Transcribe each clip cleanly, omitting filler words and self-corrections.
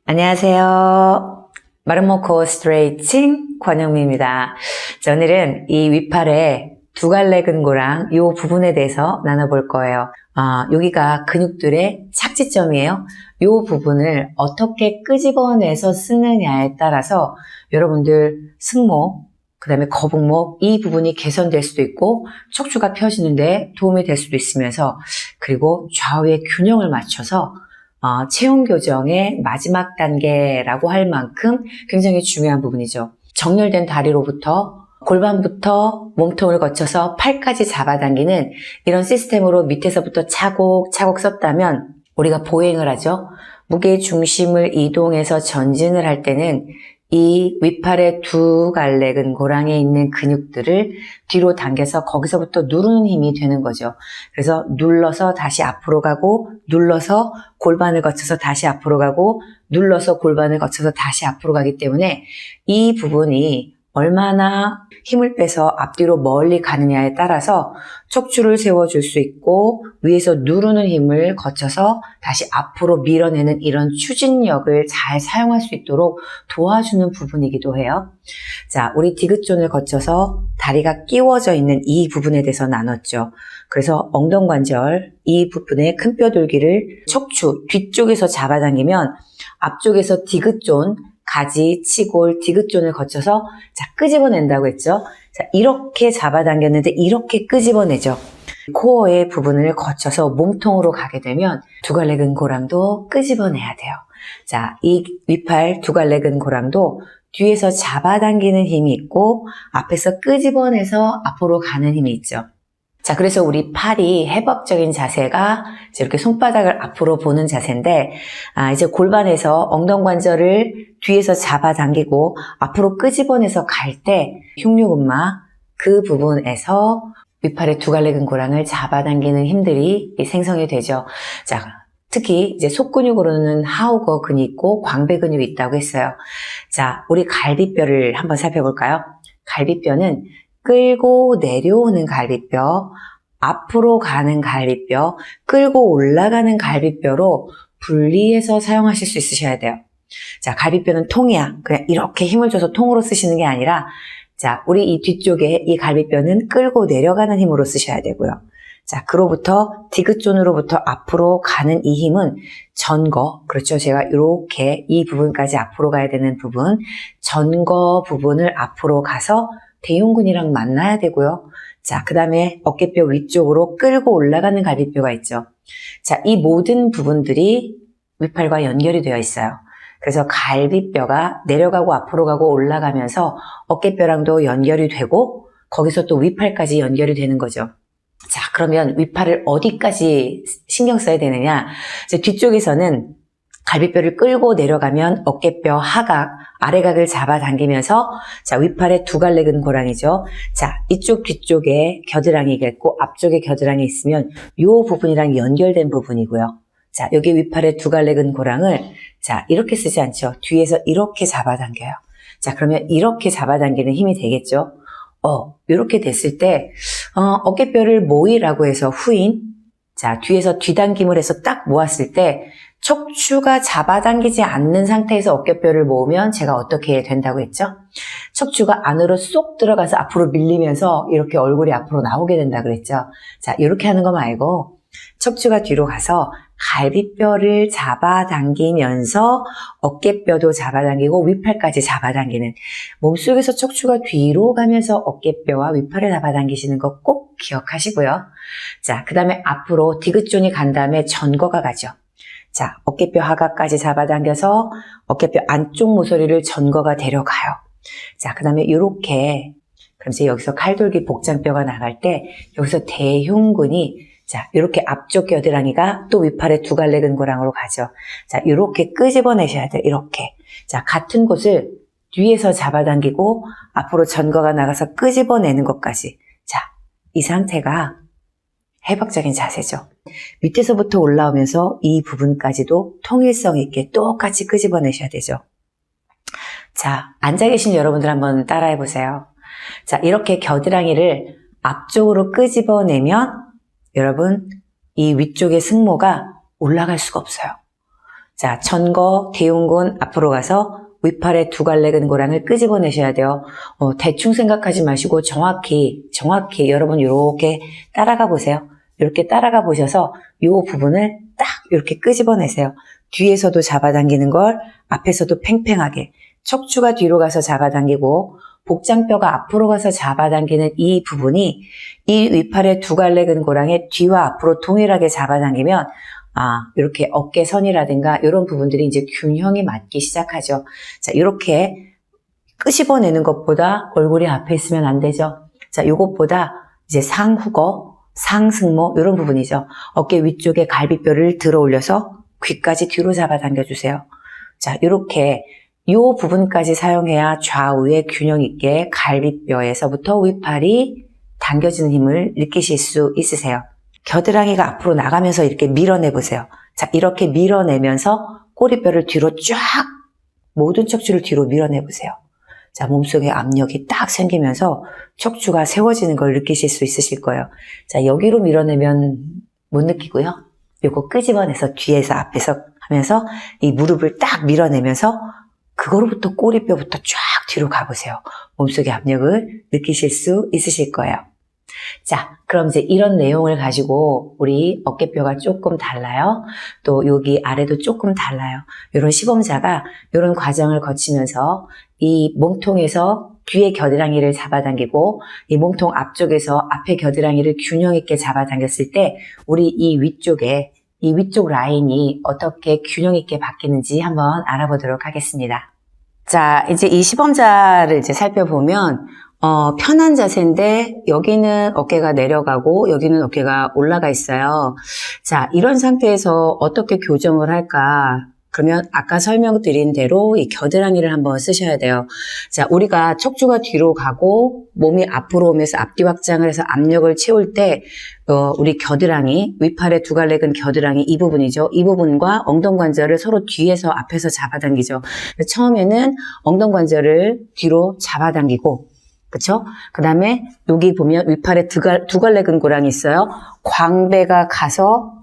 안녕하세요. 마름모코 스트레이칭 권영미입니다. 자, 오늘은 이 윗팔의 두 갈래 근고랑 이 부분에 대해서 나눠볼 거예요. 여기가 근육들의 착지점이에요. 이 부분을 어떻게 끄집어내서 쓰느냐에 따라서 여러분들 승모, 그 다음에 거북목 이 부분이 개선될 수도 있고 척추가 펴지는데 도움이 될 수도 있으면서 그리고 좌우의 균형을 맞춰서 체온 교정의 마지막 단계라고 할 만큼 굉장히 중요한 부분이죠. 정렬된 다리로부터 골반부터 몸통을 거쳐서 팔까지 잡아당기는 이런 시스템으로 밑에서부터 차곡차곡 썼다면 우리가 보행을 하죠. 무게 중심을 이동해서 전진을 할 때는 이 윗팔의 두 갈래 근고랑에 있는 근육들을 뒤로 당겨서 거기서부터 누르는 힘이 되는 거죠. 그래서 눌러서 다시 앞으로 가고 눌러서 골반을 거쳐서 다시 앞으로 가고 눌러서 골반을 거쳐서 다시 앞으로 가기 때문에 이 부분이 얼마나 힘을 빼서 앞뒤로 멀리 가느냐에 따라서 척추를 세워줄 수 있고 위에서 누르는 힘을 거쳐서 다시 앞으로 밀어내는 이런 추진력을 잘 사용할 수 있도록 도와주는 부분이기도 해요. 자, 우리 디귿존을 거쳐서 다리가 끼워져 있는 이 부분에 대해서 나눴죠. 그래서 엉덩관절 이 부분의 큰 뼈돌기를 척추 뒤쪽에서 잡아당기면 앞쪽에서 디귿존 가지, 치골, 디귿존을 거쳐서 끄집어낸다고 했죠. 자, 이렇게 잡아당겼는데 이렇게 끄집어내죠. 코어의 부분을 거쳐서 몸통으로 가게 되면 두 갈래 근고랑도 끄집어내야 돼요. 자, 이 윗팔 두 갈래 근고랑도 뒤에서 잡아당기는 힘이 있고 앞에서 끄집어내서 앞으로 가는 힘이 있죠. 자, 그래서 우리 팔이 해박적인 자세가 이렇게 손바닥을 앞으로 보는 자세인데, 이제 골반에서 엉덩관절을 뒤에서 잡아당기고 앞으로 끄집어내서 갈 때 흉류근막 그 부분에서 윗팔의 두 갈래 근고랑을 잡아당기는 힘들이 생성이 되죠. 자, 특히 이제 속근육으로는 하우거 근이 있고 광배 근육이 있다고 했어요. 자, 우리 갈비뼈를 한번 살펴볼까요? 갈비뼈는 끌고 내려오는 갈비뼈, 앞으로 가는 갈비뼈, 끌고 올라가는 갈비뼈로 분리해서 사용하실 수 있으셔야 돼요. 자, 갈비뼈는 통이야. 그냥 이렇게 힘을 줘서 통으로 쓰시는 게 아니라, 자, 우리 이 뒤쪽에 이 갈비뼈는 끌고 내려가는 힘으로 쓰셔야 되고요. 자, 그로부터 디귿존으로부터 앞으로 가는 이 힘은 전거, 그렇죠. 제가 이렇게 이 부분까지 앞으로 가야 되는 부분, 전거 부분을 앞으로 가서 대흉근이랑 만나야 되고요. 자, 그 다음에 어깨뼈 위쪽으로 끌고 올라가는 갈비뼈가 있죠. 자, 이 모든 부분들이 윗팔과 연결이 되어 있어요. 그래서 갈비뼈가 내려가고 앞으로 가고 올라가면서 어깨뼈랑도 연결이 되고 거기서 또 윗팔까지 연결이 되는 거죠. 자, 그러면 윗팔을 어디까지 신경 써야 되느냐? 이제 뒤쪽에서는 갈비뼈를 끌고 내려가면 어깨뼈 하각, 아래각을 잡아당기면서 자, 윗팔의 두 갈래 근고랑이죠. 자, 이쪽 뒤쪽에 겨드랑이가 있고 앞쪽에 겨드랑이 있으면 이 부분이랑 연결된 부분이고요. 자, 여기 윗팔의 두 갈래 근고랑을 자, 이렇게 쓰지 않죠. 뒤에서 이렇게 잡아당겨요. 자, 그러면 이렇게 잡아당기는 힘이 되겠죠. 이렇게 됐을 때 어깨뼈를 모이라고 해서 후인, 자, 뒤에서 뒤당김을 해서 딱 모았을 때 척추가 잡아당기지 않는 상태에서 어깨뼈를 모으면 제가 어떻게 된다고 했죠? 척추가 안으로 쏙 들어가서 앞으로 밀리면서 이렇게 얼굴이 앞으로 나오게 된다 그랬죠? 자, 이렇게 하는 거 말고 척추가 뒤로 가서 갈비뼈를 잡아당기면서 어깨뼈도 잡아당기고 윗팔까지 잡아당기는 몸속에서 척추가 뒤로 가면서 어깨뼈와 윗팔을 잡아당기시는 거 꼭 기억하시고요. 자, 그 다음에 앞으로 디귿존이 간 다음에 전거가 가죠. 자, 어깨뼈 하각까지 잡아당겨서 어깨뼈 안쪽 모서리를 전거가 데려가요. 자, 그 다음에 이렇게 그럼 이제 여기서 칼돌기 복장뼈가 나갈 때 여기서 대흉근이 자, 이렇게 앞쪽 겨드랑이가 또 윗팔의 두 갈래 근고랑으로 가죠. 자, 이렇게 끄집어내셔야 돼요. 이렇게. 자, 같은 곳을 뒤에서 잡아당기고 앞으로 전거가 나가서 끄집어내는 것까지. 자, 이 상태가 해박적인 자세죠. 밑에서부터 올라오면서 이 부분까지도 통일성 있게 똑같이 끄집어내셔야 되죠. 자, 앉아 계신 여러분들 한번 따라해 보세요. 자, 이렇게 겨드랑이를 앞쪽으로 끄집어내면 여러분 이 위쪽의 승모가 올라갈 수가 없어요. 자, 전거, 대흉근 앞으로 가서 위팔의 두갈래 근고랑을 끄집어내셔야 돼요. 대충 생각하지 마시고 정확히 여러분 이렇게 따라가 보세요. 이렇게 따라가 보셔서 이 부분을 딱 이렇게 끄집어내세요. 뒤에서도 잡아당기는 걸 앞에서도 팽팽하게, 척추가 뒤로 가서 잡아당기고 복장뼈가 앞으로 가서 잡아당기는 이 부분이 이 위팔의 두갈래 근고랑의 뒤와 앞으로 동일하게 잡아당기면 이렇게 어깨선이라든가 이런 부분들이 이제 균형이 맞기 시작하죠. 자, 이렇게 끄집어내는 것보다 얼굴이 앞에 있으면 안 되죠. 자, 이것보다 이제 상후거, 상승모 이런 부분이죠. 어깨 위쪽에 갈비뼈를 들어 올려서 귀까지 뒤로 잡아당겨 주세요. 자, 이렇게 이 부분까지 사용해야 좌우에 균형 있게 갈비뼈에서부터 위팔이 당겨지는 힘을 느끼실 수 있으세요. 겨드랑이가 앞으로 나가면서 이렇게 밀어내 보세요. 자, 이렇게 밀어내면서 꼬리뼈를 뒤로 쫙 모든 척추를 뒤로 밀어내 보세요. 자, 몸속에 압력이 딱 생기면서 척추가 세워지는 걸 느끼실 수 있으실 거예요. 자, 여기로 밀어내면 못 느끼고요. 요거 끄집어내서 뒤에서 앞에서 하면서 이 무릎을 딱 밀어내면서 그거로부터 꼬리뼈부터 쫙 뒤로 가보세요. 몸속의 압력을 느끼실 수 있으실 거예요. 자, 그럼 이제 이런 내용을 가지고 우리 어깨뼈가 조금 달라요. 또 여기 아래도 조금 달라요. 이런 시범자가 이런 과정을 거치면서 이 몸통에서 뒤에 겨드랑이를 잡아당기고 이 몸통 앞쪽에서 앞에 겨드랑이를 균형 있게 잡아당겼을 때 우리 이 위쪽 라인이 어떻게 균형 있게 바뀌는지 한번 알아보도록 하겠습니다. 자, 이제 이 시범자를 이제 살펴보면 편한 자세인데 여기는 어깨가 내려가고 여기는 어깨가 올라가 있어요. 자, 이런 상태에서 어떻게 교정을 할까? 그러면 아까 설명드린 대로 이 겨드랑이를 한번 쓰셔야 돼요. 자, 우리가 척추가 뒤로 가고 몸이 앞으로 오면서 앞뒤 확장을 해서 압력을 채울 때 우리 겨드랑이, 위팔의 두갈래근 겨드랑이 이 부분이죠. 이 부분과 엉덩관절을 서로 뒤에서 앞에서 잡아당기죠. 처음에는 엉덩관절을 뒤로 잡아당기고 그쵸? 그 다음에 여기 보면 위팔에 두갈래 근고랑이 있어요. 광배가 가서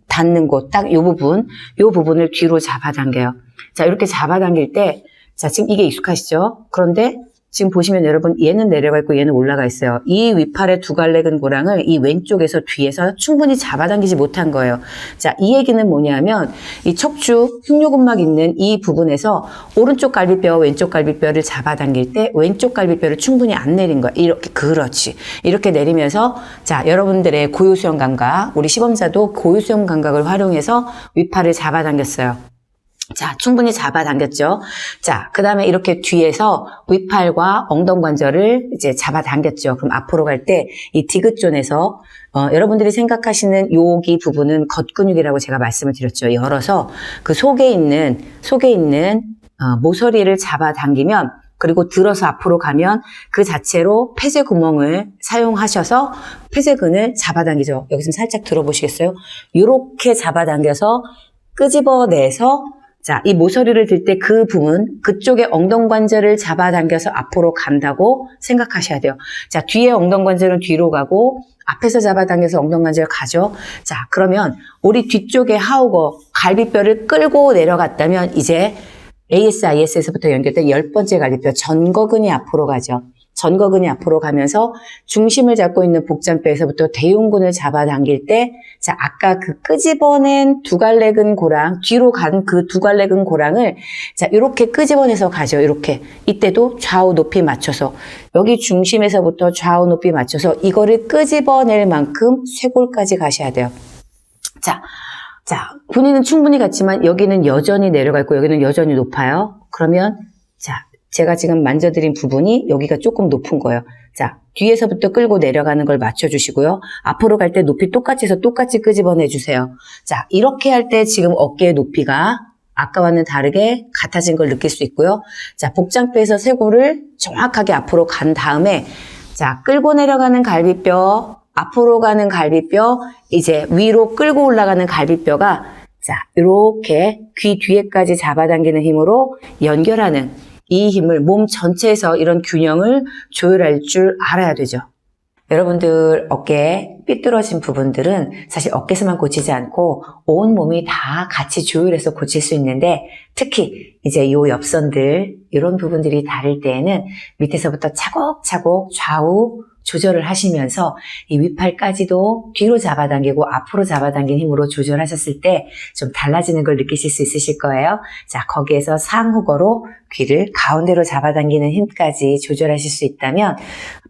닿는 곳, 딱 요 부분을 뒤로 잡아당겨요. 자, 이렇게 잡아당길 때, 자, 지금 이게 익숙하시죠? 그런데 지금 보시면 여러분, 얘는 내려가 있고 얘는 올라가 있어요. 이 위팔의 두갈래 근고랑을 이 왼쪽에서 뒤에서 충분히 잡아당기지 못한 거예요. 자, 이 얘기는 뭐냐면, 이 척추, 흉요근막 있는 이 부분에서 오른쪽 갈비뼈와 왼쪽 갈비뼈를 잡아당길 때 왼쪽 갈비뼈를 충분히 안 내린 거예요. 이렇게, 그렇지. 이렇게 내리면서, 자, 여러분들의 고유수영 감각, 우리 시범자도 고유수영 감각을 활용해서 위팔을 잡아당겼어요. 자, 충분히 잡아당겼죠. 자, 그 다음에 이렇게 뒤에서 위팔과 엉덩관절을 이제 잡아당겼죠. 그럼 앞으로 갈 때 이 디귿존에서 여러분들이 생각하시는 여기 부분은 겉근육이라고 제가 말씀을 드렸죠. 열어서 그 속에 있는 모서리를 잡아당기면 그리고 들어서 앞으로 가면 그 자체로 폐쇄 구멍을 사용하셔서 폐쇄근을 잡아당기죠. 여기서 살짝 들어보시겠어요? 이렇게 잡아당겨서 끄집어내서 자, 이 모서리를 들 때 그 부분, 그쪽에 엉덩관절을 잡아당겨서 앞으로 간다고 생각하셔야 돼요. 자, 뒤에 엉덩관절은 뒤로 가고 앞에서 잡아당겨서 엉덩관절 가죠. 자, 그러면 우리 뒤쪽에 하우거, 갈비뼈를 끌고 내려갔다면 이제 ASIS에서부터 연결된 10번째 갈비뼈, 전거근이 앞으로 가죠. 전거근이 앞으로 가면서 중심을 잡고 있는 복장뼈에서부터 대흉근을 잡아당길 때, 자, 아까 그 끄집어낸 두갈래근 고랑, 뒤로 간 그 두갈래근 고랑을, 자, 이렇게 끄집어내서 가죠. 이렇게. 이때도 좌우 높이 맞춰서, 여기 중심에서부터 좌우 높이 맞춰서 이거를 끄집어낼 만큼 쇄골까지 가셔야 돼요. 자, 본인은 충분히 갔지만 여기는 여전히 내려가 있고 여기는 여전히 높아요. 그러면, 자, 제가 지금 만져드린 부분이 여기가 조금 높은 거예요. 자, 뒤에서부터 끌고 내려가는 걸 맞춰주시고요. 앞으로 갈 때 높이 똑같이 해서 똑같이 끄집어내주세요. 자, 이렇게 할 때 지금 어깨의 높이가 아까와는 다르게 같아진 걸 느낄 수 있고요. 자, 복장뼈에서 쇄골을 정확하게 앞으로 간 다음에 자, 끌고 내려가는 갈비뼈, 앞으로 가는 갈비뼈, 이제 위로 끌고 올라가는 갈비뼈가 자, 이렇게 귀 뒤에까지 잡아당기는 힘으로 연결하는 이 힘을 몸 전체에서 이런 균형을 조율할 줄 알아야 되죠. 여러분들 어깨 삐뚤어진 부분들은 사실 어깨에서만 고치지 않고 온 몸이 다 같이 조율해서 고칠 수 있는데, 특히 이제 요 옆선들 이런 부분들이 다를 때에는 밑에서부터 차곡차곡 좌우 조절을 하시면서 이 윗팔까지도 뒤로 잡아당기고 앞으로 잡아당긴 힘으로 조절하셨을 때 좀 달라지는 걸 느끼실 수 있으실 거예요. 자, 거기에서 상후거로 귀를 가운데로 잡아당기는 힘까지 조절하실 수 있다면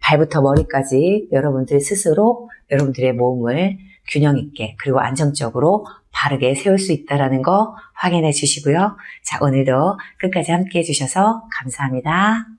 발부터 머리까지 여러분들 스스로 여러분들의 몸을 균형 있게 그리고 안정적으로 바르게 세울 수 있다는 거 확인해 주시고요. 자, 오늘도 끝까지 함께 해주셔서 감사합니다.